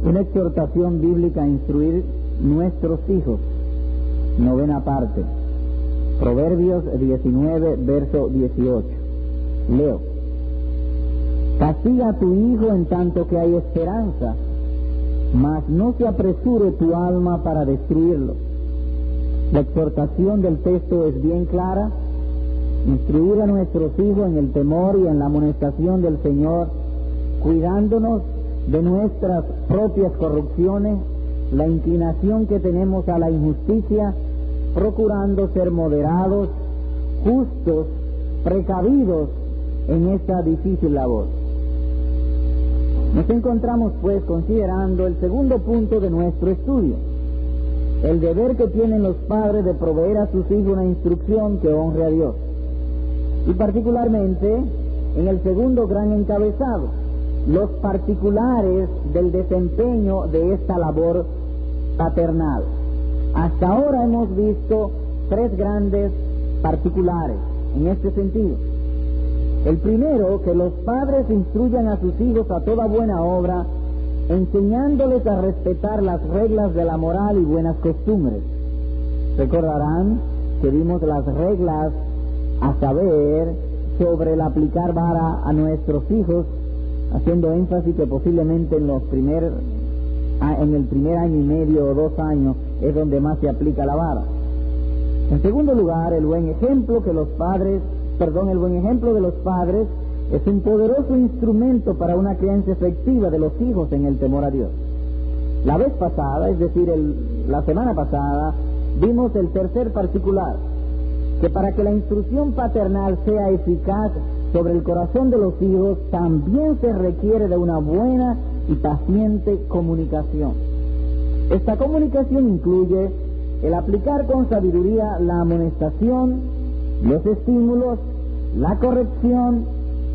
Una exhortación bíblica a instruir nuestros hijos. Novena parte. Proverbios 19, verso 18. Leo. Castiga a tu hijo en tanto que hay esperanza, mas no se apresure tu alma para destruirlo. La exhortación del texto es bien clara. Instruir a nuestros hijos en el temor y en la amonestación del Señor, cuidándonos de nuestras propias corrupciones, la inclinación que tenemos a la injusticia, procurando ser moderados, justos, precavidos en esta difícil labor. Nos encontramos pues considerando el segundo punto de nuestro estudio, el deber que tienen los padres de proveer a sus hijos una instrucción que honre a Dios. Y particularmente en el segundo gran encabezado, los particulares del desempeño de esta labor paternal. Hasta ahora hemos visto tres grandes particulares en este sentido. El primero, que los padres instruyan a sus hijos a toda buena obra, enseñándoles a respetar las reglas de la moral y buenas costumbres. Recordarán que vimos las reglas a saber sobre el aplicar vara a nuestros hijos, haciendo énfasis que posiblemente en el primer año y medio o 2 años es donde más se aplica la vara. En segundo lugar, el buen ejemplo de los padres es un poderoso instrumento para una crianza efectiva de los hijos en el temor a Dios. La vez pasada, es decir, la semana pasada, vimos el tercer particular, que para que la instrucción paternal sea eficaz sobre el corazón de los hijos, también se requiere de una buena y paciente comunicación. Esta comunicación incluye el aplicar con sabiduría la amonestación, los estímulos, la corrección,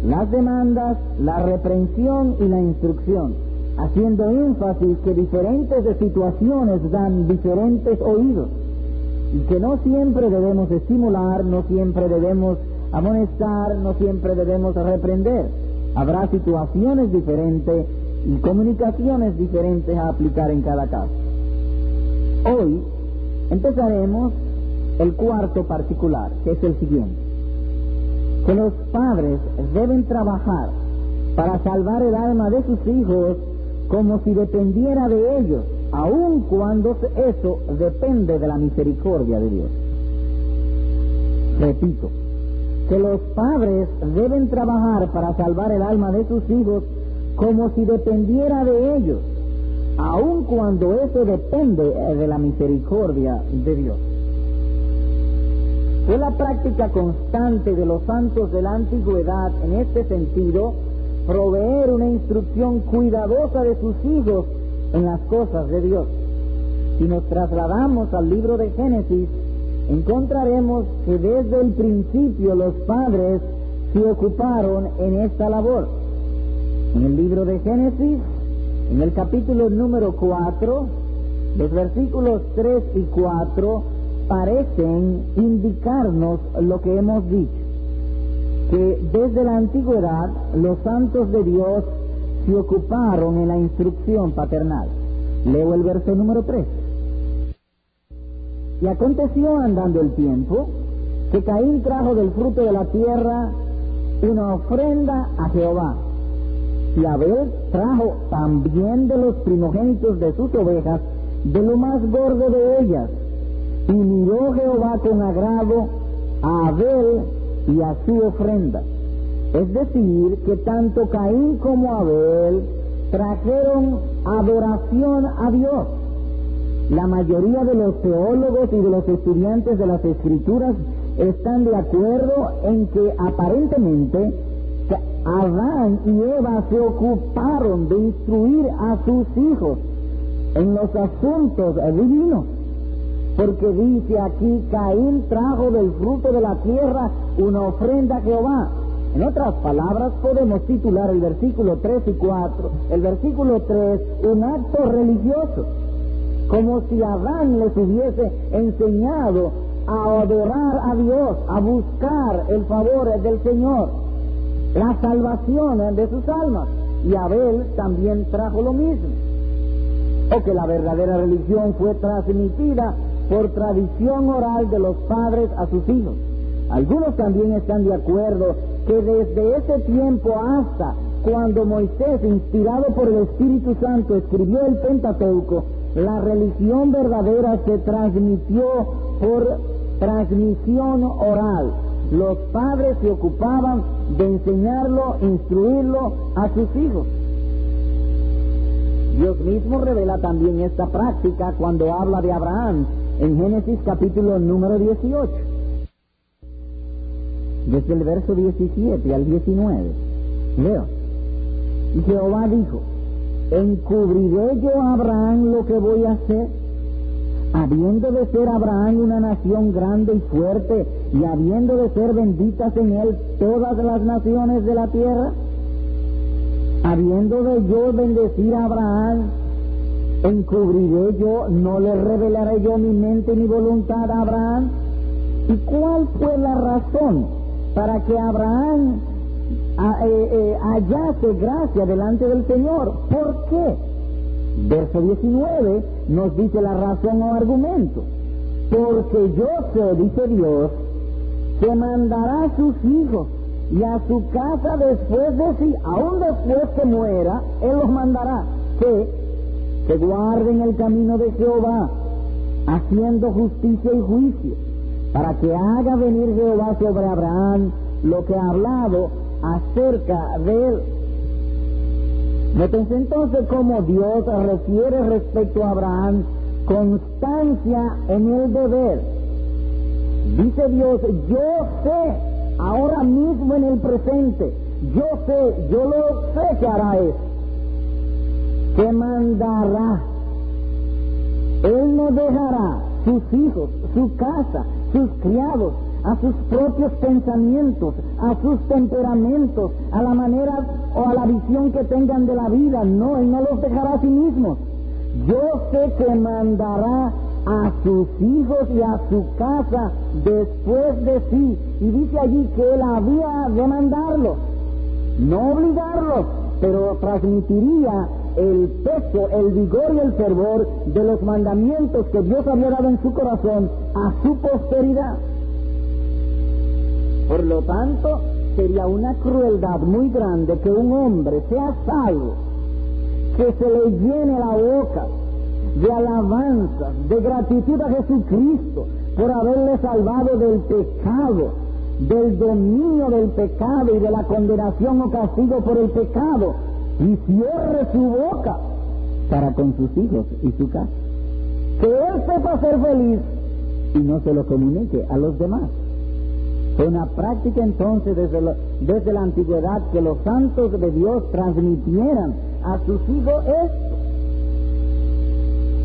las demandas, la reprensión y la instrucción, haciendo énfasis que diferentes situaciones dan diferentes oídos, y que no siempre debemos estimular, no siempre debemos amonestar, no siempre debemos reprender. Habrá situaciones diferentes y comunicaciones diferentes a aplicar en cada caso. Hoy empezaremos el cuarto particular, que es el siguiente: que los padres deben trabajar para salvar el alma de sus hijos como si dependiera de ellos, aun cuando eso depende de la misericordia de Dios. Repito, que los padres deben trabajar para salvar el alma de sus hijos como si dependiera de ellos, aun cuando eso depende de la misericordia de Dios. Fue la práctica constante de los santos de la antigüedad en este sentido proveer una instrucción cuidadosa de sus hijos en las cosas de Dios. Si nos trasladamos al libro de Génesis, encontraremos que desde el principio los padres se ocuparon en esta labor. En el libro de Génesis, en el capítulo número 4, los versículos 3 y 4 parecen indicarnos lo que hemos dicho, que desde la antigüedad los santos de Dios se ocuparon en la instrucción paternal. Leo el verso número 3. Y aconteció andando el tiempo que Caín trajo del fruto de la tierra una ofrenda a Jehová, y Abel trajo también de los primogénitos de sus ovejas, de lo más gordo de ellas. Y miró Jehová con agrado a Abel y a su ofrenda. Es decir, que tanto Caín como Abel trajeron adoración a Dios. La mayoría de los teólogos y de los estudiantes de las Escrituras están de acuerdo en que aparentemente Adán y Eva se ocuparon de instruir a sus hijos en los asuntos divinos. Porque dice aquí, Caín trajo del fruto de la tierra una ofrenda a Jehová. En otras palabras, podemos titular el versículo 3 y 4, el versículo 3, un acto religioso, como si Adán les hubiese enseñado a adorar a Dios, a buscar el favor del Señor, la salvación de sus almas. Y Abel también trajo lo mismo. o que la verdadera religión fue transmitida por tradición oral de los padres a sus hijos. Algunos también están de acuerdo que desde ese tiempo hasta cuando Moisés, inspirado por el Espíritu Santo, escribió el Pentateuco, la religión verdadera se transmitió por transmisión oral. Los padres se ocupaban de enseñarlo, instruirlo a sus hijos. Dios mismo revela también esta práctica cuando habla de Abraham en Génesis capítulo número 18. Desde el verso 17 al 19. Leo. Y Jehová dijo: ¿encubriré yo a Abraham lo que voy a hacer? Habiendo de ser Abraham una nación grande y fuerte, y habiendo de ser benditas en él todas las naciones de la tierra. Habiendo de yo bendecir a Abraham, ¿encubriré yo, no le revelaré yo mi mente ni voluntad a Abraham? ¿Y cuál fue la razón para que Abraham hallase gracia delante del Señor? ¿Por qué? Verso 19 nos dice la razón o argumento. Porque yo sé, dice Dios, que mandará a sus hijos y a su casa después de sí, aún después que muera, Él los mandará, que guarden el camino de Jehová, haciendo justicia y juicio, para que haga venir Jehová sobre Abraham lo que ha hablado acerca de él. Nótense entonces cómo Dios refiere respecto a Abraham constancia en el deber. Dice Dios: yo sé, ahora mismo en el presente, yo lo sé que hará eso, que mandará. Él no dejará sus hijos, su casa, sus criados, a sus propios pensamientos, a sus temperamentos, a la manera o a la visión que tengan de la vida. No, Él no los dejará a sí mismos. Yo sé que mandará a sus hijos y a su casa después de sí. Y dice allí que Él había de mandarlos, no obligarlos, pero transmitiría el peso, el vigor y el fervor de los mandamientos que Dios había dado en su corazón a su posteridad. Por lo tanto, sería una crueldad muy grande que un hombre sea salvo, que se le llene la boca de alabanza, de gratitud a Jesucristo por haberle salvado del pecado, del dominio del pecado y de la condenación o castigo por el pecado, y cierre su boca para con sus hijos y su casa. Que él sepa ser feliz y no se lo comunique a los demás. Fue una práctica entonces desde la antigüedad que los santos de Dios transmitieran a sus hijos esto.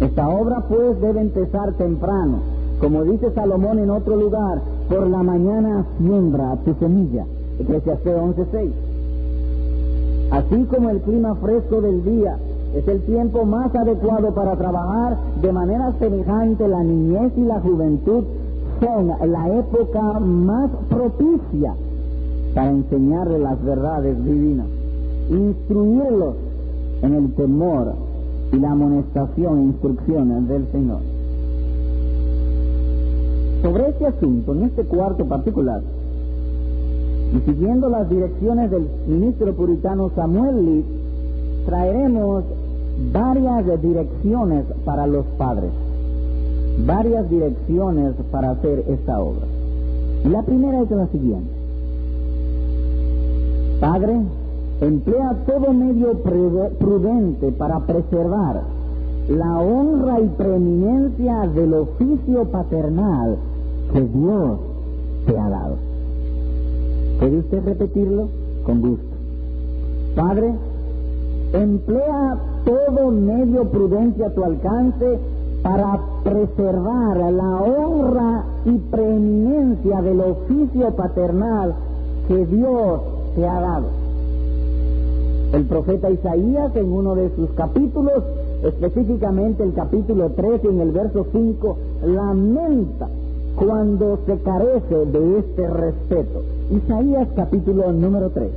Esta obra pues debe empezar temprano. Como dice Salomón en otro lugar: por la mañana siembra tu semilla. Eclesiastés 11:6. Así como el clima fresco del día es el tiempo más adecuado para trabajar, de manera semejante la niñez y la juventud son la época más propicia para enseñarle las verdades divinas, instruirlos en el temor y la amonestación e instrucciones del Señor. Sobre este asunto, en este cuarto particular, y siguiendo las direcciones del ministro puritano Samuel Lee, traeremos varias direcciones para los padres, varias direcciones para hacer esta obra. Y la primera es la siguiente: Padre, emplea todo medio prudente para preservar la honra y preeminencia del oficio paternal que Dios te ha dado. ¿Puede usted repetirlo? Con gusto. Padre, emplea todo medio prudencia a tu alcance para preservar la honra y preeminencia del oficio paternal que Dios te ha dado. El profeta Isaías, en uno de sus capítulos, específicamente el capítulo 13, en el verso 5, lamenta cuando se carece de este respeto. Isaías capítulo número 3,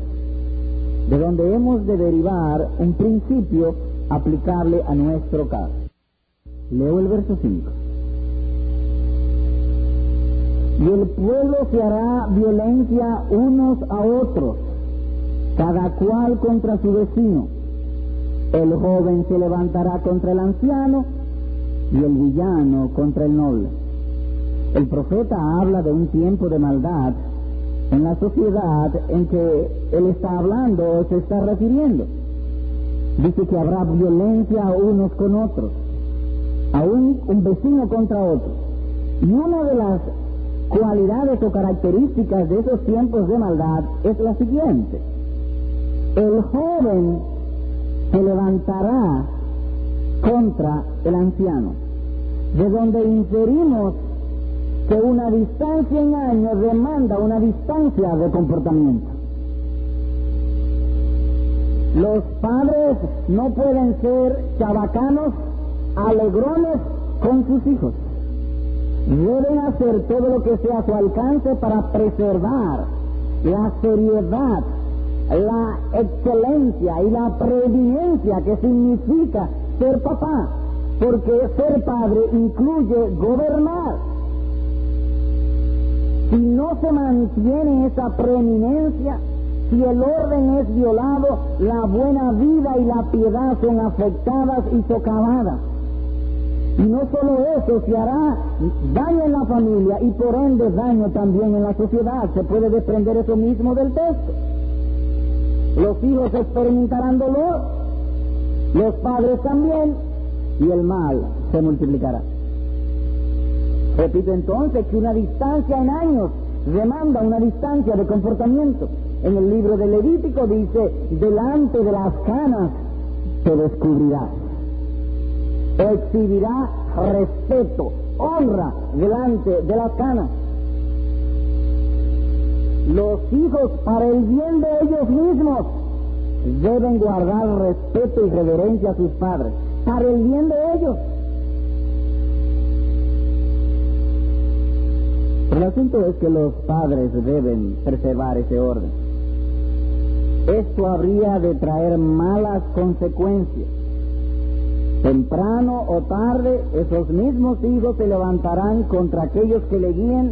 de donde hemos de derivar un principio aplicable a nuestro caso. Leo el verso 5. Y el pueblo se hará violencia unos a otros, cada cual contra su vecino. El joven se levantará contra el anciano y el villano contra el noble. El profeta habla de un tiempo de maldad en la sociedad en que él está hablando o se está refiriendo. Dice que habrá violencia unos con otros, aún un vecino contra otro. Y una de las cualidades o características de esos tiempos de maldad es la siguiente: el joven se levantará contra el anciano, de donde inferimos que una distancia en años demanda una distancia de comportamiento. Los padres no pueden ser chabacanos, alegrones con sus hijos. Deben hacer todo lo que sea a su alcance para preservar la seriedad, la excelencia y la preeminencia que significa ser papá, porque ser padre incluye gobernar. Si no se mantiene esa preeminencia, si el orden es violado, la buena vida y la piedad son afectadas y socavadas. Y no solo eso, se hará daño en la familia y por ende daño también en la sociedad. Se puede desprender eso mismo del texto. Los hijos experimentarán dolor, los padres también, y el mal se multiplicará. Repito entonces que una distancia en años demanda una distancia de comportamiento. En el libro de Levítico dice: delante de las canas te descubrirás. Exhibirá respeto, honra delante de las canas. Los hijos, para el bien de ellos mismos, deben guardar respeto y reverencia a sus padres, para el bien de ellos. El asunto es que los padres deben preservar ese orden. Esto habría de traer malas consecuencias. Temprano o tarde, esos mismos hijos se levantarán contra aquellos que le guíen,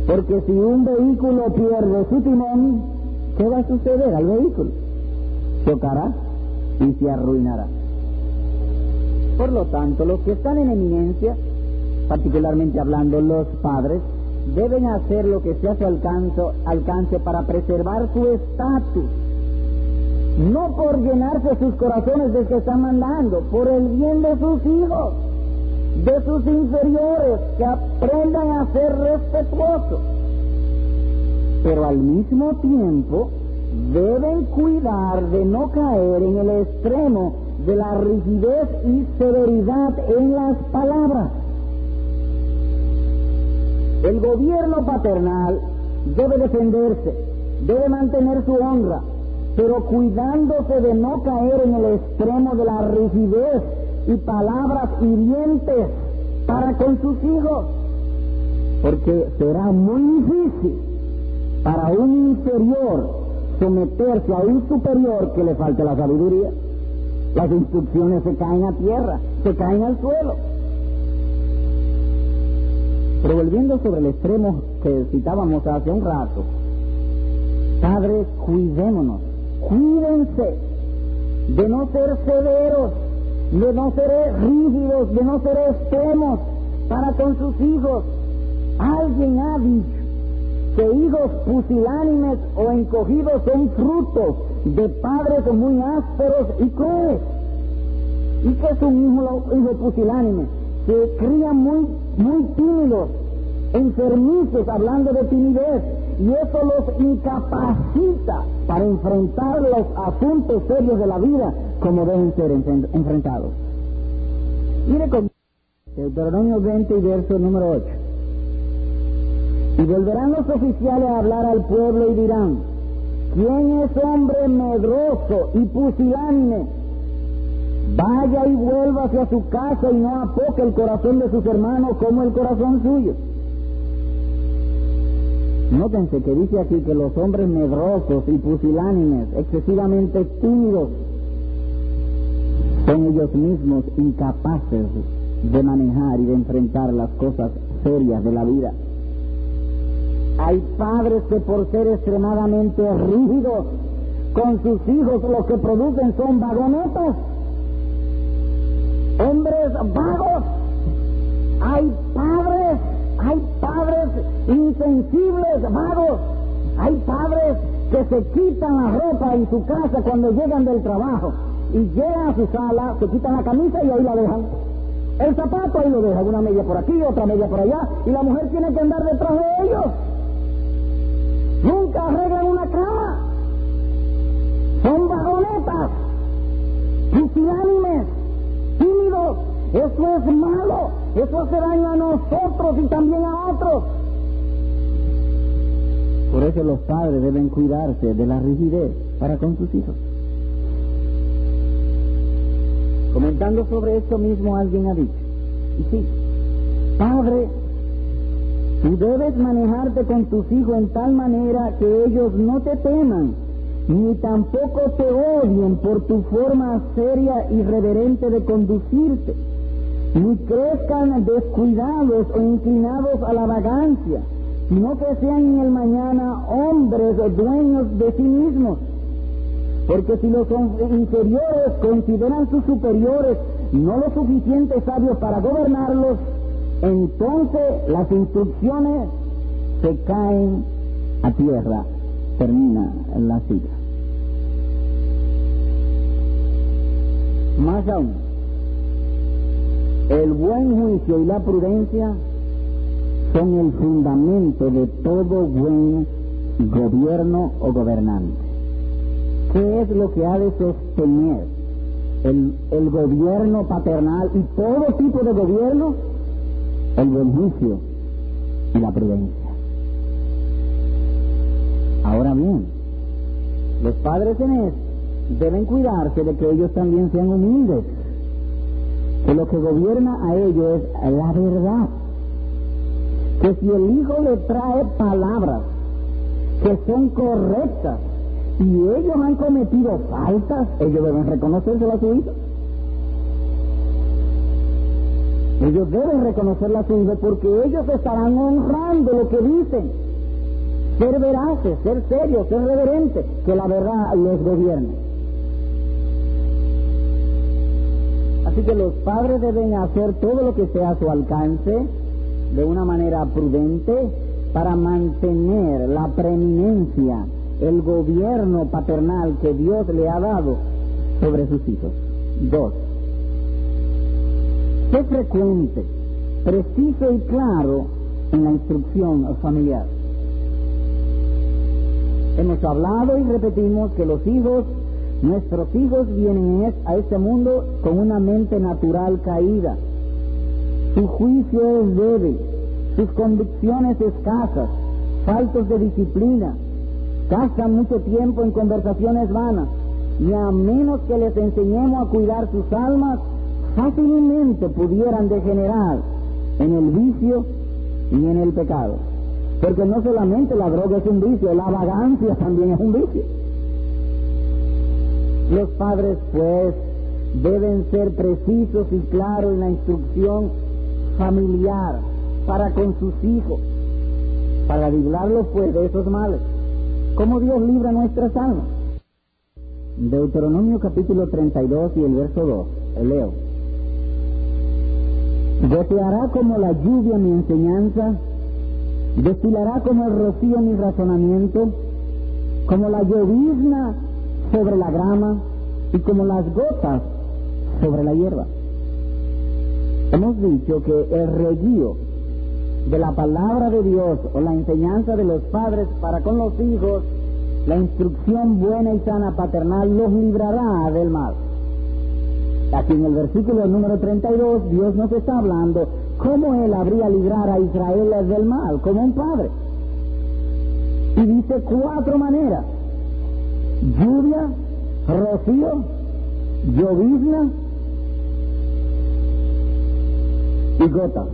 porque si un vehículo pierde su timón, ¿qué va a suceder al vehículo? Chocará y se arruinará. Por lo tanto, los que están en eminencia, particularmente hablando los padres, deben hacer lo que sea a su alcance para preservar su estatus. No por llenarse sus corazones de que están mandando, por el bien de sus hijos, de sus inferiores, que aprendan a ser respetuosos. Pero al mismo tiempo deben cuidar de no caer en el extremo de la rigidez y severidad en las palabras. El gobierno paternal debe defenderse, debe mantener su honra, pero cuidándose de no caer en el extremo de la rigidez y palabras hirientes para con sus hijos, porque será muy difícil para un inferior someterse a un superior que le falte la sabiduría. Las instrucciones se caen a tierra, se caen al suelo. Pero volviendo sobre el extremo que citábamos hace un rato, padres, cuidémonos, cuídense de no ser severos, de no ser rígidos, de no ser extremos para con sus hijos. Alguien ha dicho que hijos pusilánimes o encogidos son frutos de padres muy ásperos y crueles. ¿Y qué es un hijo pusilánime? Se crían muy tímidos, enfermizos, hablando de timidez, y eso los incapacita para enfrentar los asuntos serios de la vida como deben ser enfrentados. Mire con Deuteronomio 20 y verso número 8. Y volverán los oficiales a hablar al pueblo y dirán: ¿quién es hombre medroso y pusilánime? Vaya y vuelva hacia su casa y no apoque el corazón de sus hermanos como el corazón suyo. Nótense que dice aquí que los hombres medrosos y pusilánimes, excesivamente tímidos, son ellos mismos incapaces de manejar y de enfrentar las cosas serias de la vida. Hay padres que por ser extremadamente rígidos con sus hijos lo que producen son vagonetas, hombres vagos. Hay padres insensibles, vagos. Hay padres que se quitan la ropa en su casa cuando llegan del trabajo y llegan a su sala, se quitan la camisa y ahí la dejan. El zapato ahí lo dejan, una media por aquí, otra media por allá, y la mujer tiene que andar detrás de ellos. Nunca arreglan una cama. Son vagonetas, pusilánimes, tímidos. Eso es malo. Eso hace daño a nosotros y también a otros. Por eso los padres deben cuidarse de la rigidez para con sus hijos. Comentando sobre esto mismo, alguien ha dicho, y sí, padre, tú debes manejarte con tus hijos en tal manera que ellos no te teman, ni tampoco te odien por tu forma seria y reverente de conducirte, ni crezcan descuidados o inclinados a la vagancia, sino que sean en el mañana hombres dueños de sí mismos. Porque si los inferiores consideran sus superiores no lo suficiente sabios para gobernarlos, entonces las instrucciones se caen a tierra. Termina la cita. Más aún, el buen juicio y la prudencia son el fundamento de todo buen gobierno o gobernante. ¿Qué es lo que ha de sostener el gobierno paternal y todo tipo de gobierno? El buen juicio y la prudencia. Ahora bien, los padres en esto deben cuidarse de que ellos también sean humildes, que lo que gobierna a ellos es la verdad. Que si el hijo le trae palabras que son correctas y ellos han cometido faltas, ellos deben reconocérselo a su hijo. Ellos deben reconocerlo a su hijo porque ellos estarán honrando lo que dicen. Ser veraces, ser serios, ser reverentes, que la verdad los gobierne. Así que los padres deben hacer todo lo que sea a su alcance de una manera prudente para mantener la preeminencia, el gobierno paternal que Dios le ha dado sobre sus hijos. 2. Sé frecuente, preciso y claro en la instrucción familiar. Hemos hablado y repetimos que los hijos, nuestros hijos vienen a este mundo con una mente natural caída. Su juicio es débil, sus convicciones escasas, faltos de disciplina, gastan mucho tiempo en conversaciones vanas, y a menos que les enseñemos a cuidar sus almas, fácilmente pudieran degenerar en el vicio y en el pecado. Porque no solamente la droga es un vicio, la vagancia también es un vicio. Los padres, pues, deben ser precisos y claros en la instrucción familiar para con sus hijos, para librarlos, pues, de esos males. ¿Cómo Dios libra nuestras almas? Deuteronomio capítulo 32 y el verso 2, leo. Goteará como la lluvia mi enseñanza, destilará como el rocío mi razonamiento, como la llovizna sobre la grama y como las gotas sobre la hierba. Hemos dicho que el reguío de la palabra de Dios o la enseñanza de los padres para con los hijos, la instrucción buena y sana paternal los librará del mal. Aquí en el versículo número 32 Dios nos está hablando cómo Él habría librar a Israel del mal, como un padre. Y dice 4 maneras: lluvia, rocío, llovizna y gota.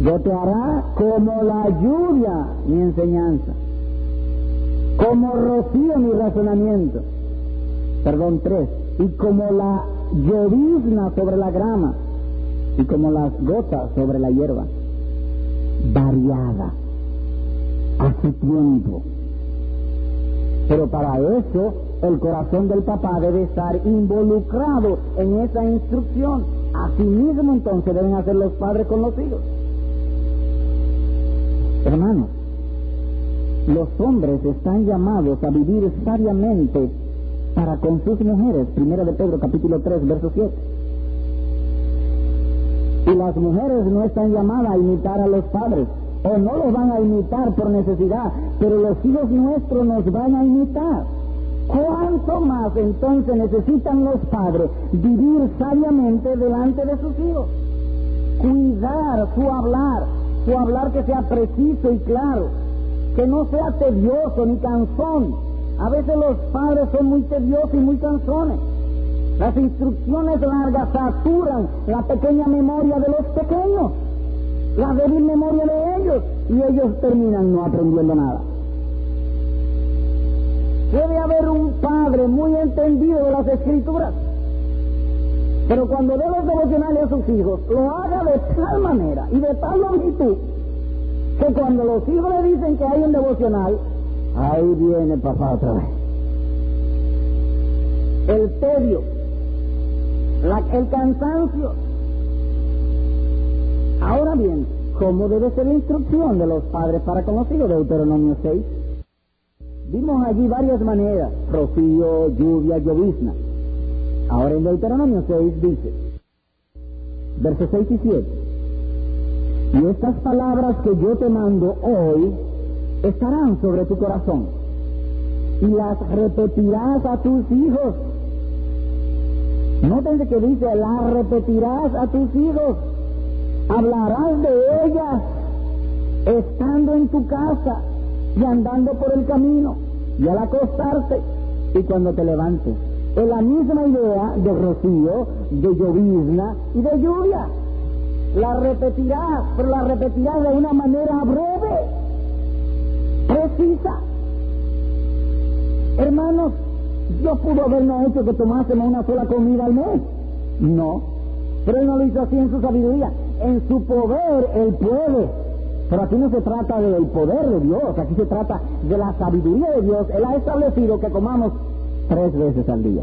Goteará como la lluvia mi enseñanza, como rocío mi razonamiento. 3. Y como la llovizna sobre la grama y como las gotas sobre la hierba, variada a su tiempo. Pero para eso el corazón del papá debe estar involucrado en esa instrucción. Asimismo entonces deben hacer los padres con los hijos. Hermanos, los hombres están llamados a vivir sabiamente para con sus mujeres. 1 de Pedro capítulo 3 verso 7. Y las mujeres no están llamadas a imitar a los padres, o no los van a imitar por necesidad, pero los hijos nuestros nos van a imitar. ¿Cuánto más entonces necesitan los padres vivir sabiamente delante de sus hijos? Cuidar su hablar que sea preciso y claro, que no sea tedioso ni cansón. A veces los padres son muy tediosos y muy cansones. Las instrucciones largas saturan la pequeña memoria de los pequeños, la débil memoria de ellos, y ellos terminan no aprendiendo nada. Puede haber un padre muy entendido de las Escrituras, pero cuando dé los devocionales a sus hijos, lo haga de tal manera y de tal longitud, que cuando los hijos le dicen que hay un devocional, ahí viene papá otra vez. El tedio, el cansancio. Ahora bien, ¿cómo debe ser la instrucción de los padres para con los hijos? Deuteronomio 6. Vimos allí varias maneras: rocío, lluvia, llovizna. Ahora en Deuteronomio 6 dice, versos 6 y 7: y estas palabras que yo te mando hoy estarán sobre tu corazón, y las repetirás a tus hijos. Nótense que dice, las repetirás a tus hijos. Hablarás de ellas estando en tu casa y andando por el camino y al acostarte y cuando te levantes. Es la misma idea de rocío, de llovizna y de lluvia. La repetirás, pero la repetirás de una manera breve, precisa. Hermanos, Dios pudo habernos hecho que tomásemos una sola comida al mes. No, pero Él no lo hizo así en su sabiduría. En su poder Él puede. Pero aquí no se trata del poder de Dios, aquí se trata de la sabiduría de Dios. Él ha establecido que comamos 3 veces al día.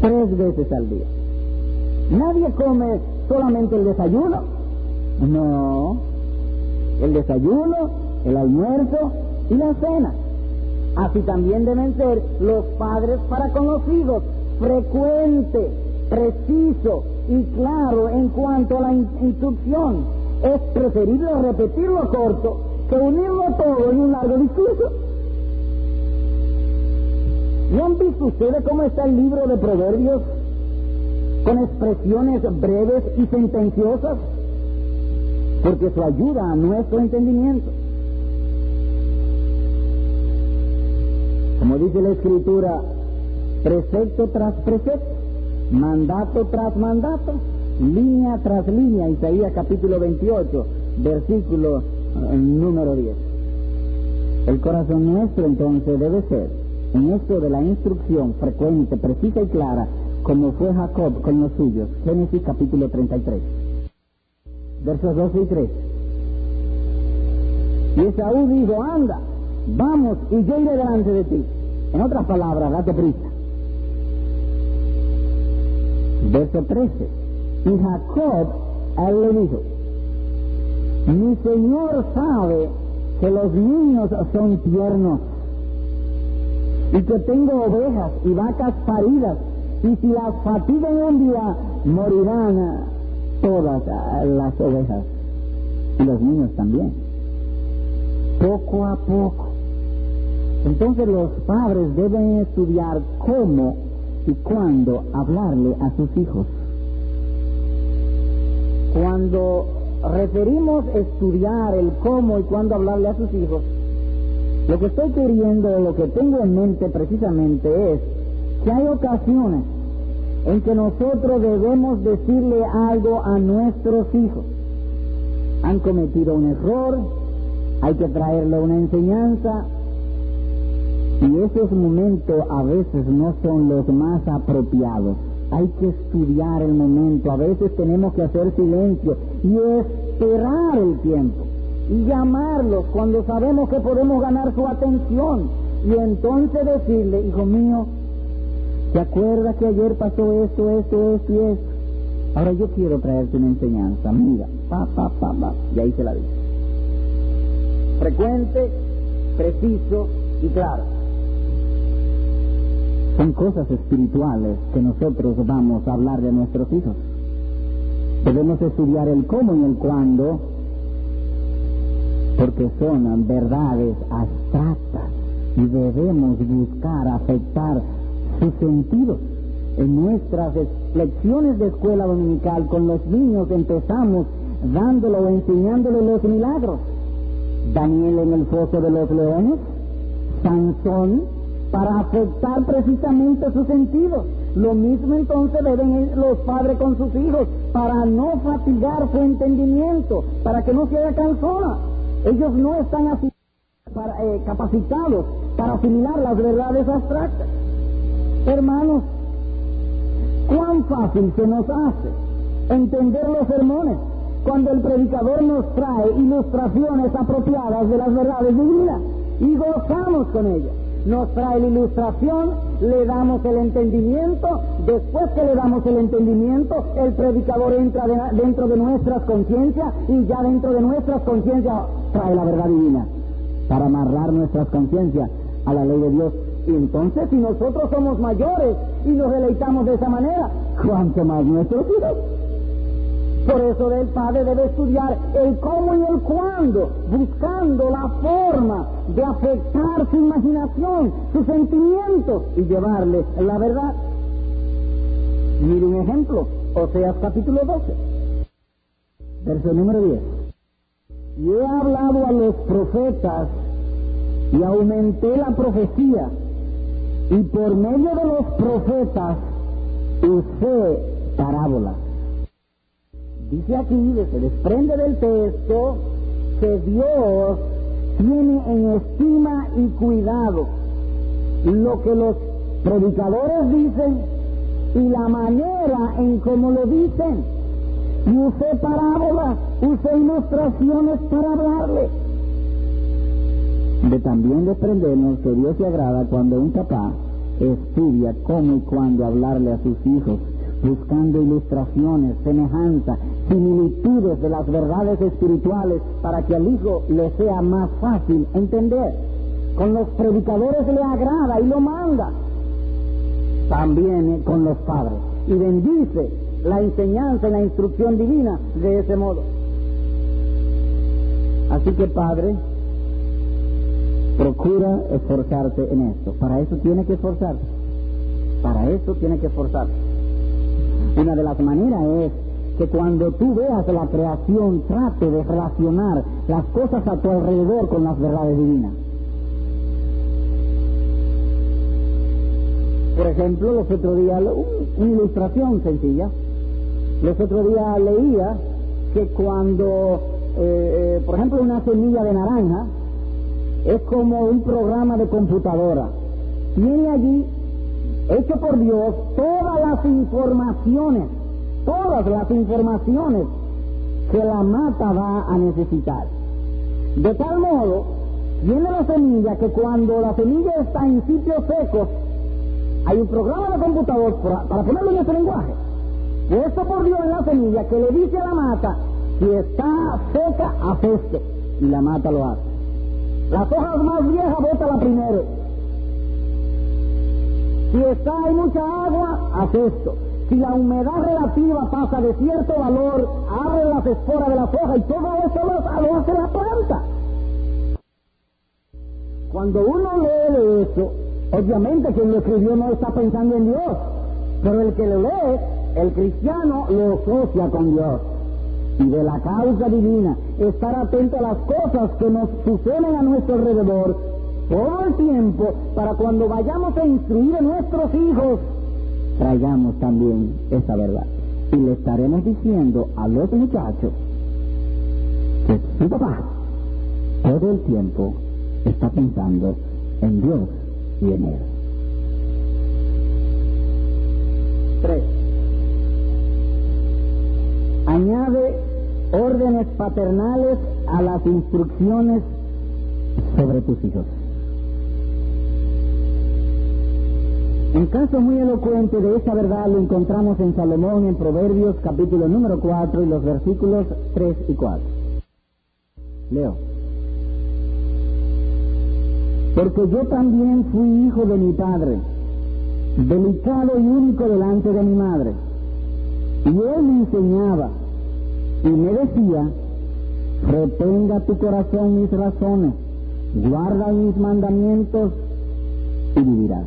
3 veces al día. Nadie come solamente el desayuno. No. El desayuno, el almuerzo y la cena. Así también deben ser los padres para con los hijos. Frecuente, preciso y claro en cuanto a la instrucción. Es preferible repetirlo corto que unirlo todo en un largo discurso. ¿No han visto ustedes cómo está el libro de Proverbios? Con expresiones breves y sentenciosas, porque eso ayuda a nuestro entendimiento. Como dice la Escritura, precepto tras precepto, mandato tras mandato, línea tras línea. Isaías capítulo 28, versículo número 10. El corazón nuestro entonces debe ser en esto de la instrucción frecuente, precisa y clara, como fue Jacob con los suyos. Génesis capítulo 33, versos 12 y 13. Y Esaú dijo, anda, vamos, y yo iré delante de ti. En otras palabras, date prisa. Verso 13. Y Jacob a él le dijo, mi señor sabe que los niños son tiernos, y que tengo ovejas y vacas paridas, y si las fatigan un día, morirán todas las ovejas, y los niños también. Poco a poco. Entonces los padres deben estudiar cómo y cuándo hablarle a sus hijos. Cuando referimos estudiar el cómo y cuándo hablarle a sus hijos, lo que estoy queriendo, lo que tengo en mente precisamente es que hay ocasiones en que nosotros debemos decirle algo a nuestros hijos. Han cometido un error, hay que traerle una enseñanza, Y esos momentos a veces no son los más apropiados. Hay que estudiar el momento. A veces tenemos que hacer silencio y esperar el tiempo. Y llamarlos cuando sabemos que podemos ganar su atención. Y entonces decirle, hijo mío, ¿te acuerdas que ayer pasó esto y esto? Ahora yo quiero traerte una enseñanza. Mira, y ahí se la dice. Frecuente, preciso y claro. Son cosas espirituales que nosotros vamos a hablar de nuestros hijos. Debemos estudiar el cómo y el cuándo, porque son verdades abstractas y debemos buscar afectar sus sentidos. En nuestras lecciones de escuela dominical con los niños empezamos dándole o enseñándole los milagros. Daniel en el foso de los leones, Sansón, para afectar precisamente sus sentidos. Lo mismo entonces deben los padres con sus hijos, para no fatigar su entendimiento, para que no se haga cansona. Ellos no están capacitados para asimilar las verdades abstractas. Hermanos, cuán fácil se nos hace entender los sermones cuando el predicador nos trae ilustraciones apropiadas de las verdades divinas y gozamos con ellas. Nos trae la ilustración, le damos el entendimiento, después que le damos el entendimiento, el predicador entra dentro de nuestras conciencias y ya dentro de nuestras conciencias trae la verdad divina para amarrar nuestras conciencias a la ley de Dios. Y entonces, si nosotros somos mayores y nos deleitamos de esa manera, ¿cuánto más nuestros hijos? Por eso el padre debe estudiar el cómo y el cuándo, buscando la forma de afectar su imaginación, sus sentimientos y llevarle la verdad. Mire un ejemplo, Oseas capítulo 12, verso número 10. Y he hablado a los profetas y aumenté la profecía, y por medio de los profetas usé parábolas. Dice aquí, se desprende del texto, que Dios tiene en estima y cuidado lo que los predicadores dicen y la manera en cómo lo dicen. Y usé parábolas, usé ilustraciones para hablarle. También desprendemos que Dios se agrada cuando un papá estudia cómo y cuándo hablarle a sus hijos, buscando ilustraciones, semejanzas, similitudes de las verdades espirituales para que al hijo le sea más fácil entender. Con los predicadores le agrada y lo manda. También con los padres. Y bendice la enseñanza y la instrucción divina de ese modo. Así que, padre, procura esforzarse en esto. Para eso tiene que esforzarse. Una de las maneras es que cuando tú veas la creación, trate de relacionar las cosas a tu alrededor con las verdades divinas. Por ejemplo, los otros días, una ilustración sencilla. Los otros días leía que cuando, por ejemplo, una semilla de naranja es como un programa de computadora. Tiene allí, hecho por Dios, todas las informaciones que la mata va a necesitar. De tal modo, tiene la semilla que cuando la semilla está en sitios secos, hay un programa de computador para ponerlo en ese lenguaje, puesto por Dios en la semilla, que le dice a la mata, si está seca, haz esto, y la mata lo hace. Las hojas más viejas, bótala primero. Si hay mucha agua, haz esto. Si la humedad relativa pasa de cierto valor, abre las esporas de las hojas y todo eso lo hace la planta. Cuando uno lee de eso, obviamente quien lo escribió no está pensando en Dios, pero el que lo lee, el cristiano, lo asocia con Dios. Y de la causa divina, estar atento a las cosas que nos suceden a nuestro alrededor todo el tiempo, para cuando vayamos a instruir a nuestros hijos, traigamos también esa verdad. Y le estaremos diciendo a los muchachos que su papá todo el tiempo está pensando en Dios y en él. 3. Añade órdenes paternales a las instrucciones sobre tus hijos. Un caso muy elocuente de esta verdad lo encontramos en Salomón en Proverbios capítulo número 4 y los versículos 3 y 4. Leo. Porque yo también fui hijo de mi padre, delicado y único delante de mi madre. Y él me enseñaba y me decía, retenga tu corazón mis razones, guarda mis mandamientos y vivirás.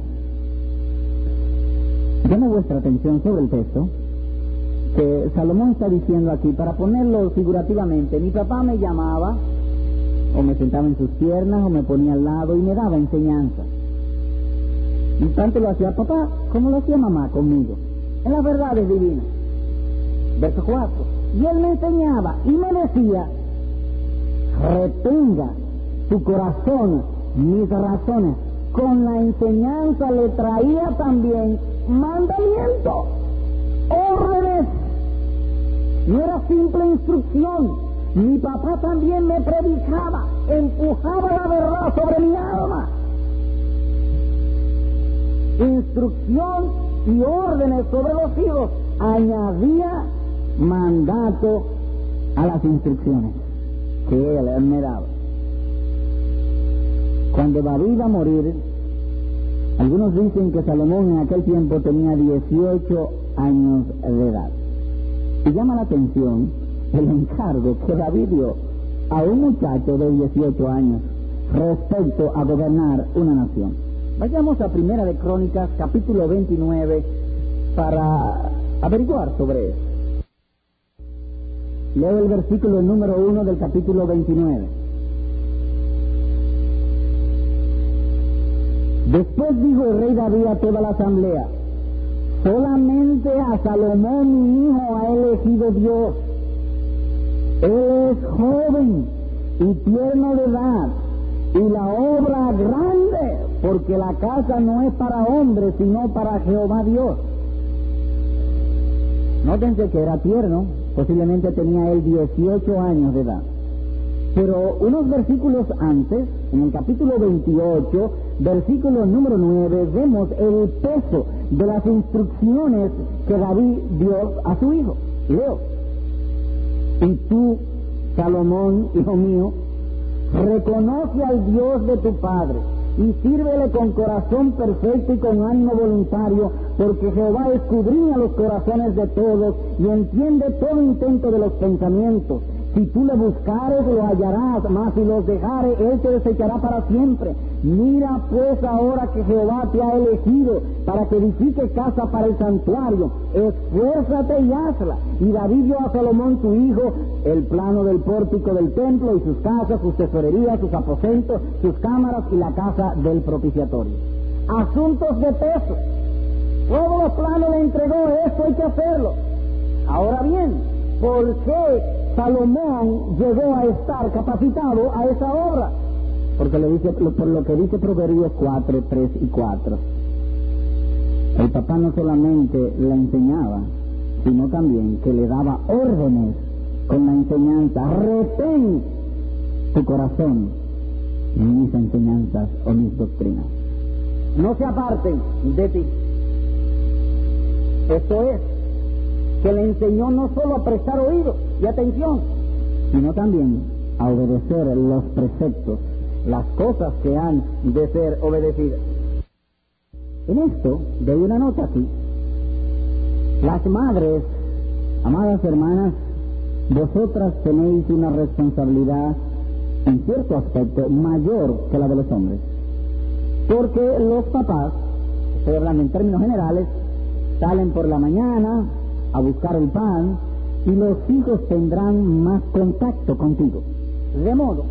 Llamo vuestra atención sobre el texto que Salomón está diciendo aquí, para ponerlo figurativamente. Mi papá me llamaba, o me sentaba en sus piernas, o me ponía al lado y me daba enseñanza. Y tanto lo hacía papá como lo hacía mamá conmigo, en las verdades divinas. Verso 4. Y él me enseñaba y me decía, retenga tu corazón mis razones. Con la enseñanza le traía también mandamientos, órdenes. No era simple instrucción. Mi papá también me predicaba, empujaba la verdad sobre mi alma. Instrucción y órdenes sobre los hijos. Añadía mandato a las instrucciones que él me daba. Cuando David iba a morir, algunos dicen que Salomón en aquel tiempo tenía 18 años de edad. Y llama la atención el encargo que David dio a un muchacho de 18 años respecto a gobernar una nación. Vayamos a Primera de Crónicas, capítulo 29, para averiguar sobre eso. Leo el versículo número 1 del capítulo 29. Después dijo el rey David a toda la asamblea, solamente a Salomón mi hijo ha elegido Dios. Él es joven y tierno de edad, y la obra grande, porque la casa no es para hombres, sino para Jehová Dios. Nótense que era tierno, posiblemente tenía él 18 años de edad. Pero unos versículos antes, en el capítulo 28, versículo número 9, vemos el peso de las instrucciones que David dio a su hijo. Leo. Y tú, Salomón, hijo mío, reconoce al Dios de tu padre y sírvele con corazón perfecto y con ánimo voluntario, porque Jehová escudriña los corazones de todos y entiende todo intento de los pensamientos. Si tú le buscares, lo hallarás, mas si los dejare, él te desechará para siempre. Mira pues ahora que Jehová te ha elegido para que edifiques casa para el santuario. Esfuérzate y hazla. Y David dio a Salomón su hijo el plano del pórtico del templo y sus casas, sus tesorerías, sus aposentos, sus cámaras y la casa del propiciatorio. Asuntos de peso. Todos los planos le entregó, esto hay que hacerlo. Ahora bien, ¿por qué Salomón llegó a estar capacitado a esa obra? Porque le dice, por lo que dice Proverbios 4, 3 y 4. El papá no solamente le enseñaba, sino también que le daba órdenes con la enseñanza. Retén tu corazón mis enseñanzas o mis doctrinas. No se aparten de ti. Esto es, que le enseñó no solo a prestar oído y atención, sino también a obedecer los preceptos, las cosas que han de ser obedecidas. En esto, doy una nota aquí. Las madres, amadas hermanas, vosotras tenéis una responsabilidad en cierto aspecto mayor que la de los hombres. Porque los papás, estoy hablando en términos generales, salen por la mañana a buscar el pan y los hijos tendrán más contacto contigo. De modo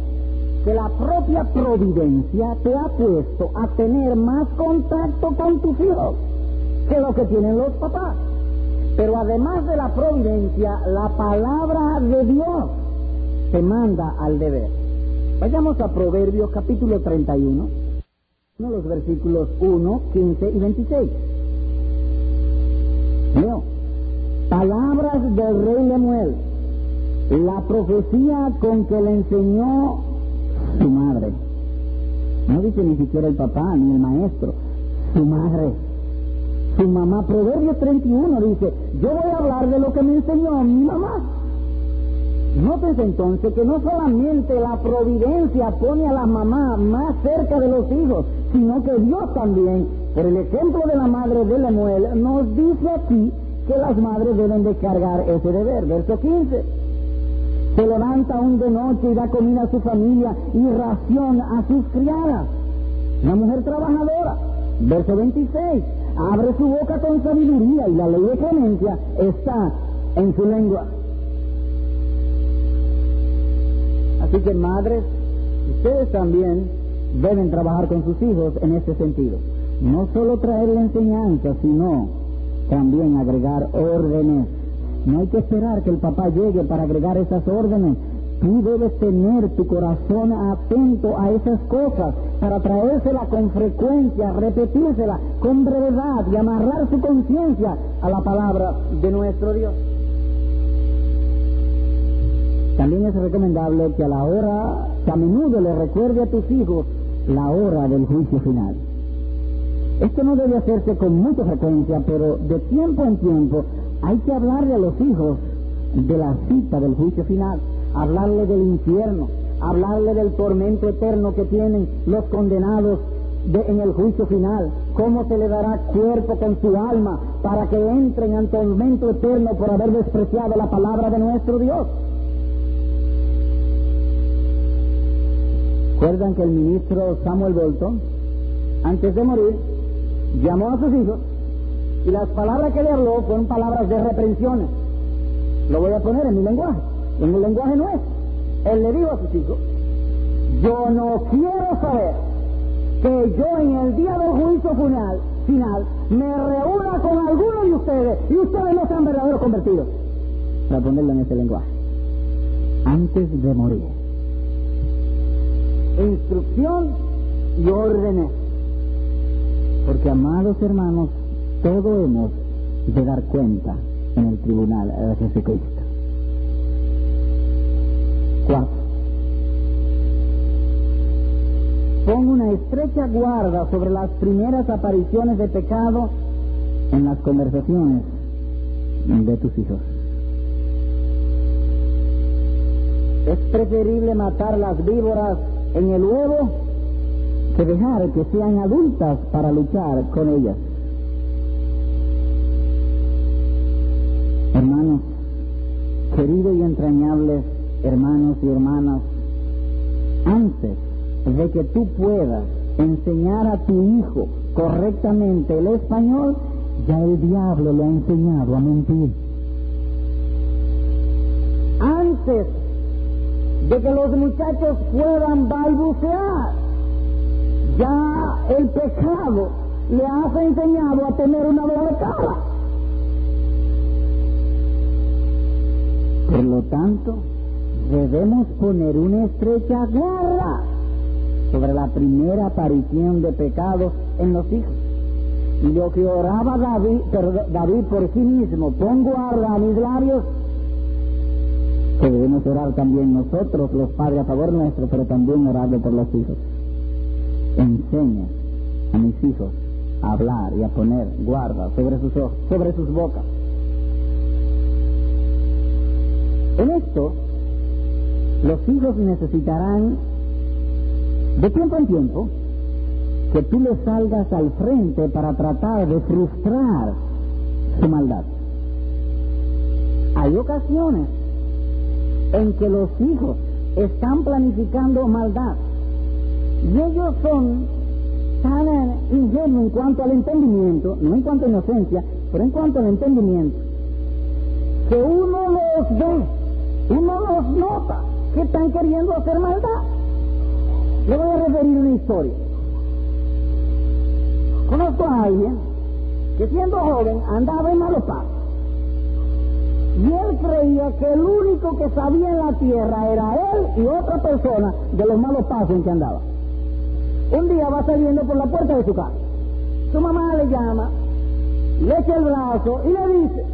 que la propia providencia te ha puesto a tener más contacto con tus hijos que lo que tienen los papás. Pero además de la providencia, la palabra de Dios te manda al deber. Vayamos a Proverbios capítulo 31. Los versículos 1, 15 y 26. Leo. Palabras del rey Lemuel, la profecía con que le enseñó su madre. No dice ni siquiera el papá ni el maestro, su madre, su mamá. Proverbios 31 dice, yo voy a hablar de lo que me enseñó mi mamá. Nótense entonces que no solamente la providencia pone a la mamá más cerca de los hijos, sino que Dios también, por el ejemplo de la madre de Lemuel, nos dice aquí que las madres deben de cargar ese deber. Verso 15. Se levanta aún de noche y da comida a su familia y ración a sus criadas. Una mujer trabajadora. Verso 26. Abre su boca con sabiduría y la ley de clemencia está en su lengua. Así que madres, ustedes también deben trabajar con sus hijos en este sentido. No solo traer la enseñanza, sino también agregar órdenes. No hay que esperar que el papá llegue para agregar esas órdenes. Tú debes tener tu corazón atento a esas cosas para traérsela con frecuencia, repetírsela con brevedad y amarrar su conciencia a la palabra de nuestro Dios. También es recomendable que a menudo le recuerde a tus hijos la hora del juicio final. Esto no debe hacerse con mucha frecuencia, pero de tiempo en tiempo hay que hablarle a los hijos de la cita del juicio final, hablarle del infierno, hablarle del tormento eterno que tienen los condenados en el juicio final, cómo se le dará cuerpo con su alma para que entren en tormento eterno por haber despreciado la palabra de nuestro Dios. ¿Recuerdan que el ministro Samuel Bolton, antes de morir, llamó a sus hijos y las palabras que le habló fueron palabras de reprensiones? Lo voy a poner en mi lenguaje, en el lenguaje nuestro. Él le dijo a sus hijos, yo no quiero saber que yo en el día del juicio final me reúna con alguno de ustedes y ustedes no sean verdaderos convertidos. Para ponerlo en ese lenguaje, antes de morir. Instrucción y órdenes. Porque, amados hermanos, todo hemos de dar cuenta en el tribunal de Jesucristo. 4. Pon una estrecha guarda sobre las primeras apariciones de pecado en las conversaciones de tus hijos. Es preferible matar las víboras en el huevo que dejar que sean adultas para luchar con ellas. Hermanos, queridos y entrañables hermanos y hermanas, antes de que tú puedas enseñar a tu hijo correctamente el español, ya el diablo le ha enseñado a mentir. Antes de que los muchachos puedan balbucear, ya el pecado le has enseñado a tener una doble cara. Por lo tanto, debemos poner una estrecha guarda sobre la primera aparición de pecado en los hijos. Y lo que oraba David por sí mismo, pon guarda a mis labios, que debemos orar también nosotros, los padres, a favor nuestro, pero también orarle por los hijos. Enseña a mis hijos a hablar y a poner guarda sobre sus ojos, sobre sus bocas. En esto, los hijos necesitarán, de tiempo en tiempo, que tú les salgas al frente para tratar de frustrar su maldad. Hay ocasiones en que los hijos están planificando maldad y ellos son tan ingenuos en cuanto al entendimiento, no en cuanto a inocencia, pero en cuanto al entendimiento, que uno los ve, uno los nota que están queriendo hacer maldad. Le voy a referir una historia. Conozco a alguien que siendo joven andaba en malos pasos. Y él creía que el único que sabía en la tierra era él y otra persona de los malos pasos en que andaba. Un día va saliendo por la puerta de su casa. Su mamá le llama, le echa el brazo y le dice: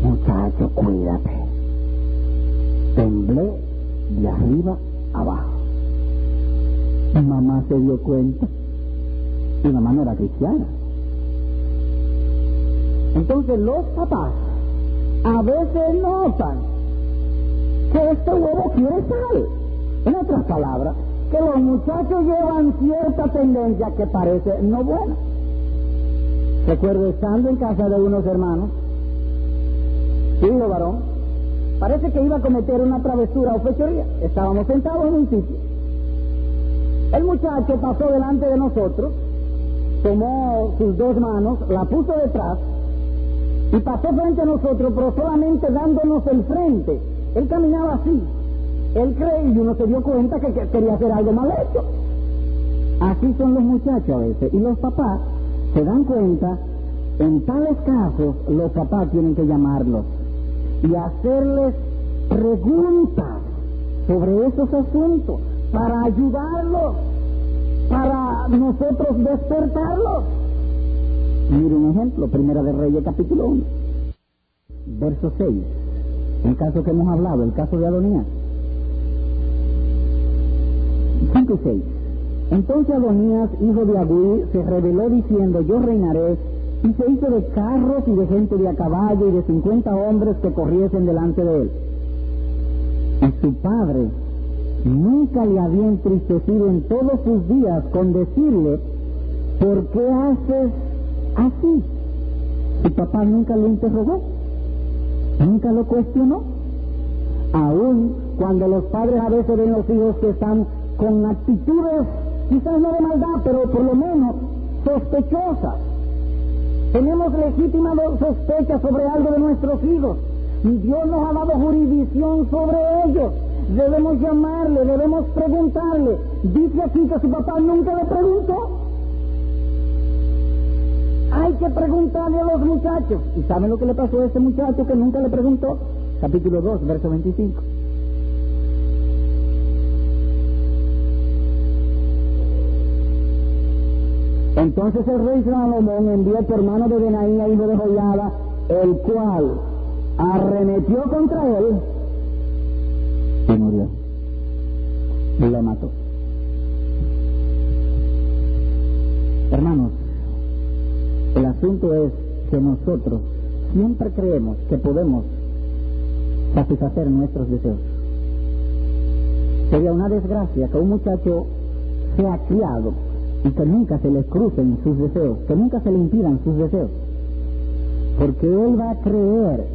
muchacho, cuídate. Temblé de arriba abajo. Mi mamá se dio cuenta. Mi mamá no era cristiana. Entonces los papás a veces notan que este huevo quiere sal. En otras palabras, que los muchachos llevan cierta tendencia que parece no buena. Recuerdo estando en casa de unos hermanos, su hijo varón, parece que iba a cometer una travesura o fechoría. Estábamos sentados en un sitio. El muchacho pasó delante de nosotros, tomó sus dos manos, la puso detrás y pasó frente a nosotros, pero solamente dándonos el frente. Él caminaba así. Él cree, y uno se dio cuenta que quería hacer algo mal hecho. Así son los muchachos a veces. Y los papás se dan cuenta, en tales casos, los papás tienen que llamarlos y hacerles preguntas sobre esos asuntos para ayudarlos, para nosotros despertarlos. Mire un ejemplo, Primera de Reyes, capítulo 1, verso 6, el caso que hemos hablado, el caso de Adonías. 5 y 6. Entonces Adonías, hijo de Agui, se rebeló diciendo: yo reinaré, y se hizo de carros y de gente de a caballo y de 50 hombres que corriesen delante de él. Y su padre nunca le había entristecido en todos sus días con decirle: ¿por qué haces así? Su papá nunca lo interrogó, nunca lo cuestionó. Aún cuando los padres a veces ven los hijos que están con actitudes, quizás no de maldad, pero por lo menos sospechosas. Tenemos legítima sospecha sobre algo de nuestros hijos. Y Dios nos ha dado jurisdicción sobre ellos. Debemos llamarle, debemos preguntarle. Dice aquí que su papá nunca le preguntó. Hay que preguntarle a los muchachos. ¿Y saben lo que le pasó a este muchacho que nunca le preguntó? Capítulo 2, verso 25. Entonces el rey Salomón envió por mano de Benaía, hijo de Joiada, el cual arremetió contra él y murió. Y lo mató. Hermanos, el asunto es que nosotros siempre creemos que podemos satisfacer nuestros deseos. Sería una desgracia que un muchacho sea criado y que nunca se le crucen sus deseos, que nunca se le impidan sus deseos, porque él va a creer,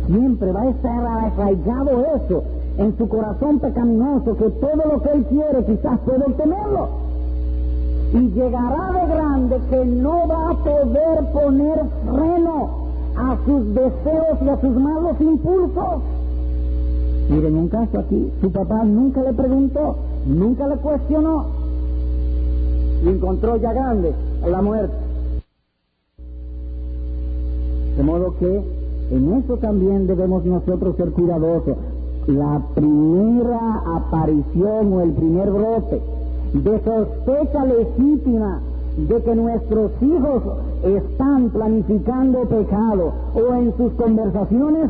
siempre va a estar arraigado eso en su corazón pecaminoso, que todo lo que él quiere quizás puede obtenerlo, y llegará de grande que no va a poder poner freno a sus deseos y a sus malos impulsos. Miren un caso aquí, su papá nunca le preguntó, nunca le cuestionó, y encontró ya grande la muerte. De modo que en eso también debemos nosotros ser cuidadosos. La primera aparición o el primer brote de sospecha legítima de que nuestros hijos están planificando pecado o en sus conversaciones,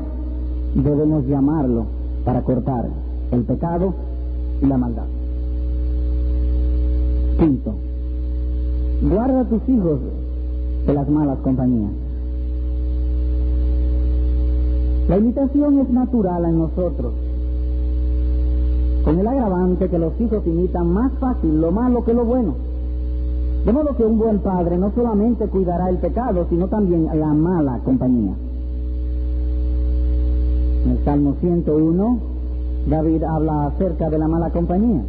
debemos llamarlo para cortar el pecado y la maldad. Quinto, guarda a tus hijos de las malas compañías. La imitación es natural en nosotros, con el agravante que los hijos imitan más fácil lo malo que lo bueno. De modo que un buen padre no solamente cuidará el pecado, sino también la mala compañía. En el Salmo 101, David habla acerca de la mala compañía,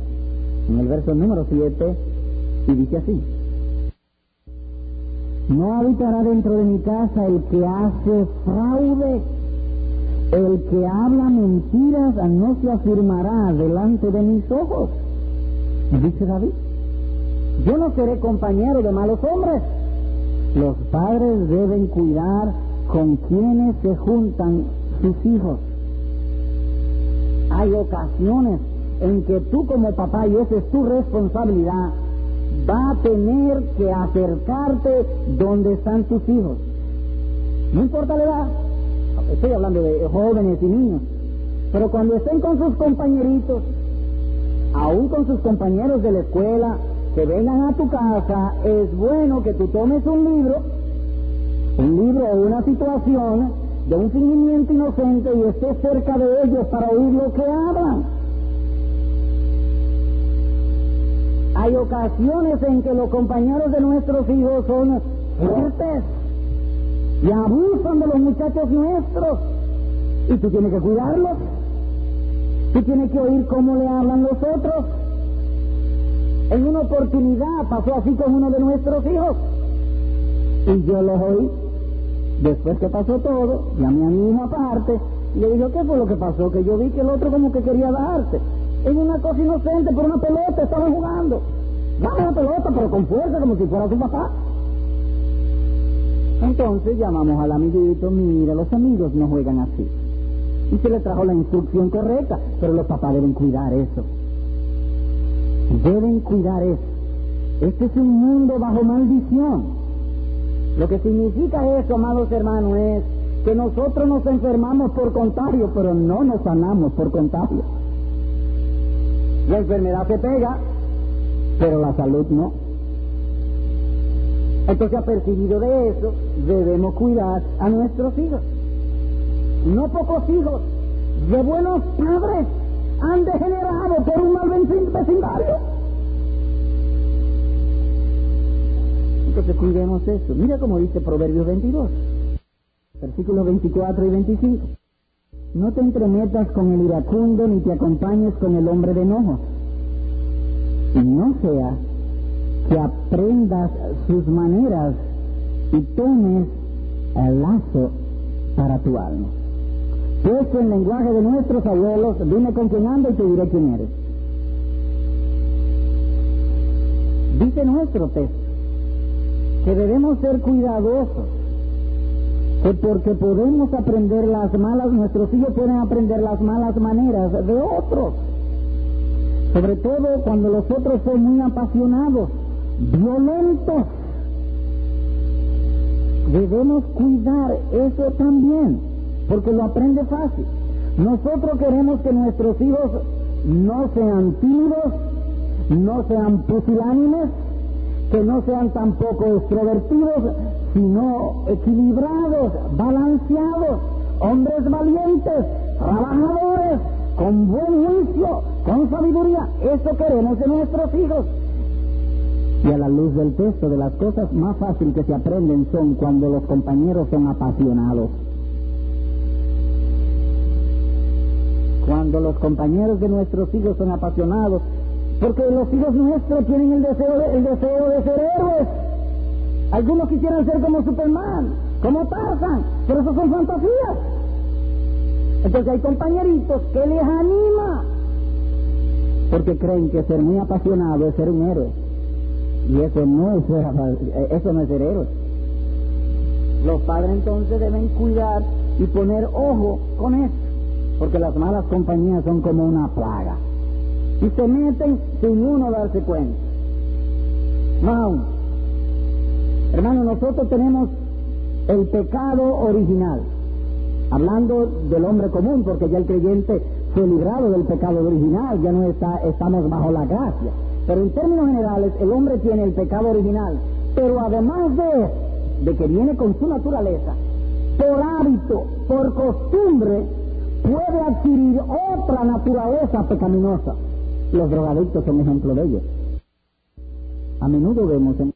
en el verso número 7, y dice así: no habitará dentro de mi casa el que hace fraude, el que habla mentiras no se afirmará delante de mis ojos. Dice David, yo no seré compañero de malos hombres. Los padres deben cuidar con quienes se juntan sus hijos. Hay ocasiones en que tú como papá, y esa es tu responsabilidad, va a tener que acercarte donde están tus hijos. No importa la edad, estoy hablando de jóvenes y niños, pero cuando estén con sus compañeritos, aún con sus compañeros de la escuela, que vengan a tu casa, es bueno que tú tomes un libro o una situación de un fingimiento inocente y estés cerca de ellos para oír lo que hablan. Hay ocasiones en que los compañeros de nuestros hijos son fuertes y abusan de los muchachos nuestros, y tú tienes que cuidarlos. Tú tienes que oír cómo le hablan los otros. En una oportunidad pasó así con uno de nuestros hijos, y yo los oí. Después que pasó todo, llamé a mi hijo aparte y le dije, ¿qué fue lo que pasó? Que yo vi que el otro como que quería darse. Es una cosa inocente, por una pelota, estaban jugando. Dame la pelota, pero con fuerza, como si fuera su papá. Entonces llamamos al amiguito, mira, los amigos no juegan así. Y se le trajo la instrucción correcta, pero los papás deben cuidar eso. Deben cuidar eso. Este es un mundo bajo maldición. Lo que significa eso, amados hermanos, es que nosotros nos enfermamos por contagio, pero no nos sanamos por contagio. La enfermedad se pega, pero la salud no. Entonces, apercibido de eso, debemos cuidar a nuestros hijos. No pocos hijos de buenos padres han degenerado por un mal vecindario. Entonces cuidemos eso. Mira cómo dice Proverbios 22, versículos 24 y 25. No te entremetas con el iracundo, ni te acompañes con el hombre de enojo. Y no sea que aprendas sus maneras y tomes el lazo para tu alma. Pues en lenguaje de nuestros abuelos, dime con quién ando y te diré quién eres. Dice nuestro texto que debemos ser cuidadosos, que porque podemos aprender las malas, nuestros hijos pueden aprender las malas maneras de otros, sobre todo cuando los otros son muy apasionados, violentos. Debemos cuidar eso también, porque lo aprende fácil. Nosotros queremos que nuestros hijos no sean tímidos, no sean pusilánimes, que no sean tampoco extrovertidos, sino equilibrados, balanceados, hombres valientes, trabajadores, con buen juicio, con sabiduría. Eso queremos de nuestros hijos. Y a la luz del texto, de las cosas más fáciles que se aprenden son cuando los compañeros son apasionados. Cuando los compañeros de nuestros hijos son apasionados, porque los hijos nuestros tienen el deseo de ser héroes. Algunos quisieran ser como Superman, como Tarzan, pero eso son fantasías. Entonces hay compañeritos que les anima, porque creen que ser muy apasionado es ser un héroe. Y eso no es ser héroe. Los padres entonces deben cuidar y poner ojo con esto, porque las malas compañías son como una plaga y se meten sin uno darse cuenta. Más, hermano, nosotros tenemos el pecado original, hablando del hombre común, porque ya el creyente fue librado del pecado original, ya no estamos bajo la gracia. Pero en términos generales, el hombre tiene el pecado original, pero además de que viene con su naturaleza, por hábito, por costumbre, puede adquirir otra naturaleza pecaminosa. Los drogadictos son ejemplo de ello. A menudo vemos en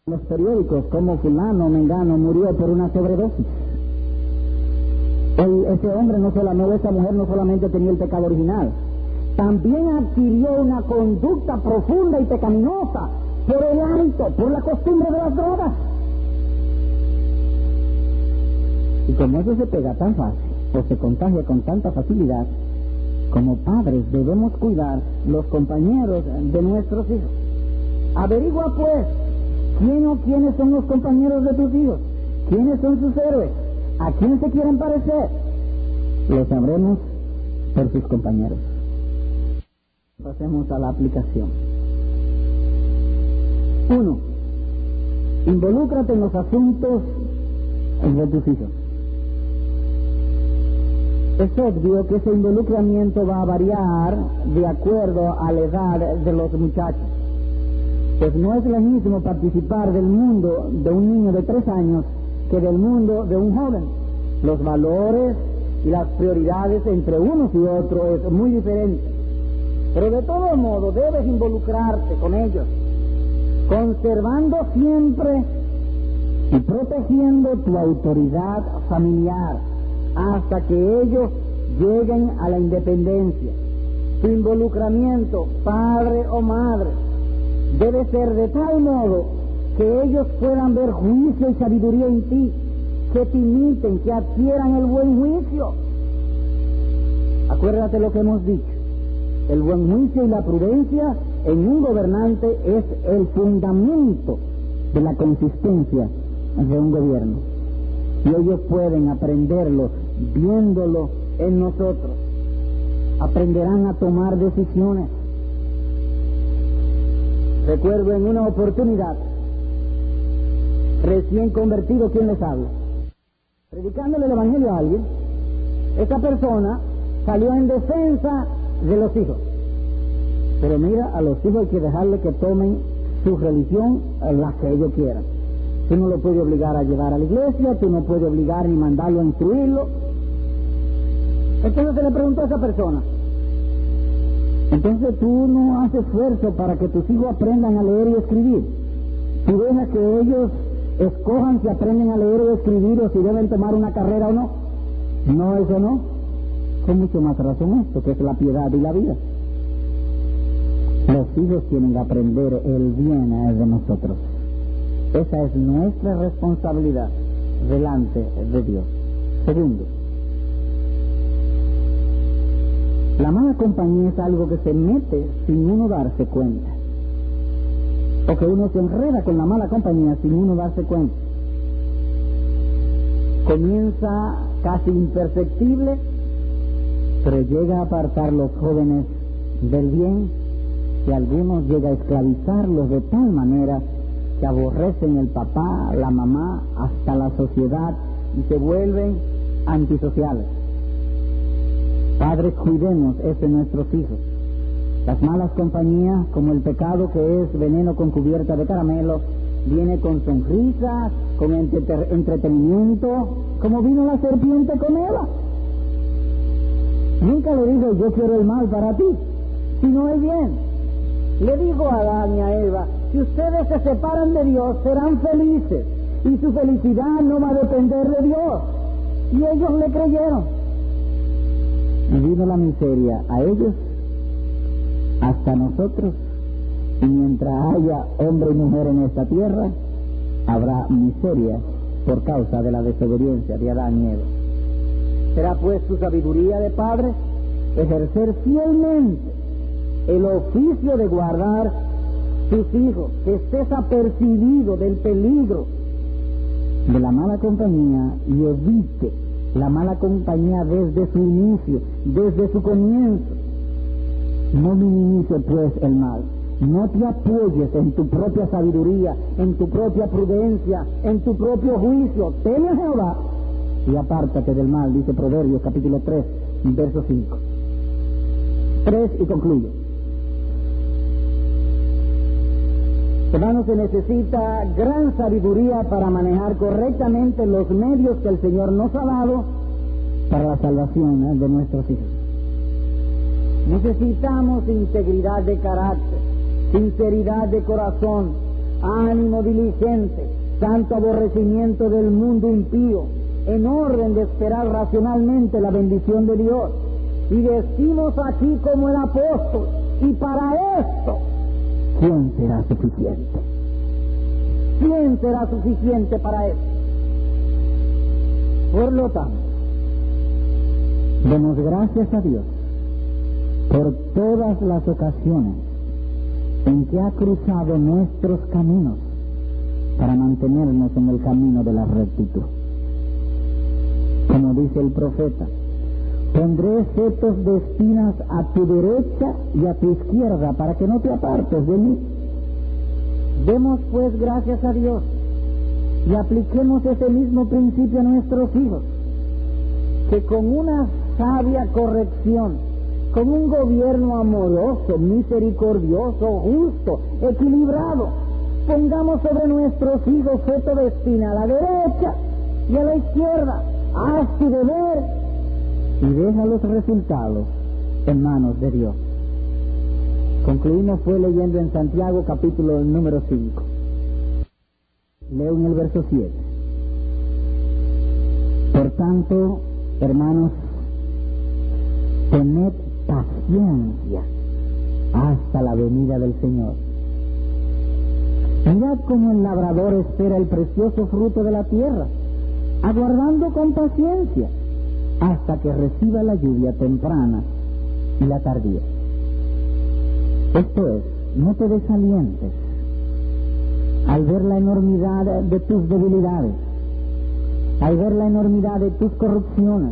los periódicos cómo fulano, mengano murió por una sobredosis. Ese hombre esa mujer no solamente tenía el pecado original, también adquirió una conducta profunda y pecaminosa por el hábito, por la costumbre de las drogas. Y como eso se pega tan fácil, o se contagia con tanta facilidad, como padres debemos cuidar los compañeros de nuestros hijos. Averigua pues quiénes son los compañeros de tus hijos, quiénes son sus héroes, a quién se quieren parecer. Lo sabremos por sus compañeros. Pasemos a la aplicación. 1. Involúcrate en los asuntos de tus hijos. Es obvio que ese involucramiento va a variar de acuerdo a la edad de los muchachos. Pues no es lo mismo participar del mundo de un niño de 3 años que del mundo de un joven. Los valores y las prioridades entre unos y otros es muy diferente. Pero de todo modo debes involucrarte con ellos, conservando siempre y protegiendo tu autoridad familiar hasta que ellos lleguen a la independencia. Tu involucramiento, padre o madre, debe ser de tal modo que ellos puedan ver juicio y sabiduría en ti, que te imiten, que adquieran el buen juicio. Acuérdate lo que hemos dicho. El buen juicio y la prudencia en un gobernante es el fundamento de la consistencia de un gobierno. Y ellos pueden aprenderlo viéndolo en nosotros. Aprenderán a tomar decisiones. Recuerdo en una oportunidad, recién convertido, ¿quién les habla? Predicándole el evangelio a alguien, esa persona salió en defensa de los hijos. Pero mira, a los hijos hay que dejarle que tomen su religión, la que ellos quieran. Tú no lo puedes obligar a llevar a la iglesia, tú no puedes obligar ni mandarlo a instruirlo. Entonces se le preguntó a esa persona, entonces tú no haces esfuerzo para que tus hijos aprendan a leer y escribir. Tú dejas que ellos escojan si aprenden a leer o escribir o si deben tomar una carrera o no. No, eso no. Con mucho más razón esto, que es la piedad y la vida. Los hijos tienen que aprender el bien de nosotros. Esa es nuestra responsabilidad delante de Dios. Segundo, la mala compañía es algo que se mete sin uno darse cuenta. O que uno se enreda con la mala compañía sin uno darse cuenta. Comienza casi imperceptible, pero llega a apartar los jóvenes del bien, y algunos llega a esclavizarlos de tal manera que aborrecen el papá, la mamá, hasta la sociedad, y se vuelven antisociales. Padres, cuidemos de nuestros hijos. Las malas compañías, como el pecado que es veneno con cubierta de caramelo, viene con sonrisas, con entretenimiento, como vino la serpiente con Eva. Nunca le dijo, yo quiero el mal para ti, sino el bien. Le dijo a Adán y a Eva, si ustedes se separan de Dios, serán felices, y su felicidad no va a depender de Dios. Y ellos le creyeron. Y vino la miseria a ellos, hasta nosotros, y mientras haya hombre y mujer en esta tierra, habrá miseria por causa de la desobediencia de Adán y Eva. Será pues tu sabiduría de padre ejercer fielmente el oficio de guardar tus hijos, que estés apercibido del peligro de la mala compañía y evite la mala compañía desde su inicio, desde su comienzo. No minimice pues el mal. No te apoyes en tu propia sabiduría, en tu propia prudencia, en tu propio juicio. Teme a Jehová y apártate del mal, dice Proverbios capítulo 3, verso 5. 3 y concluyo. Hermanos, se necesita gran sabiduría para manejar correctamente los medios que el Señor nos ha dado para la salvación de nuestros hijos. Necesitamos integridad de carácter, sinceridad de corazón, ánimo diligente, santo aborrecimiento del mundo impío, en orden de esperar racionalmente la bendición de Dios. Y decimos aquí como el apóstol, y para esto, ¿quién será suficiente? ¿Quién será suficiente para esto? Por lo tanto, demos gracias a Dios por todas las ocasiones en que ha cruzado nuestros caminos para mantenernos en el camino de la rectitud. Como dice el profeta, pondré setos de espinas a tu derecha y a tu izquierda para que no te apartes de mí. Demos pues gracias a Dios y apliquemos ese mismo principio a nuestros hijos, que con una sabia corrección, con un gobierno amoroso, misericordioso, justo, equilibrado, pongamos sobre nuestros hijos feto de espina a la derecha y a la izquierda, haz tu deber y deja los resultados en manos de Dios. Concluimos pues leyendo en Santiago capítulo número 5. Leo en el verso 7. Por tanto, hermanos, tened paciencia hasta la venida del Señor. Mirad cómo el labrador espera el precioso fruto de la tierra, aguardando con paciencia hasta que reciba la lluvia temprana y la tardía. Esto es, no te desalientes al ver la enormidad de tus debilidades, al ver la enormidad de tus corrupciones.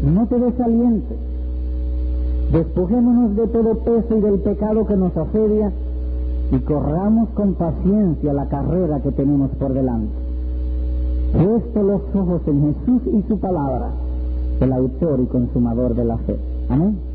No te desalientes. Despojémonos de todo peso y del pecado que nos asedia y corramos con paciencia la carrera que tenemos por delante. Puesto los ojos en Jesús y su palabra, el autor y consumador de la fe. Amén.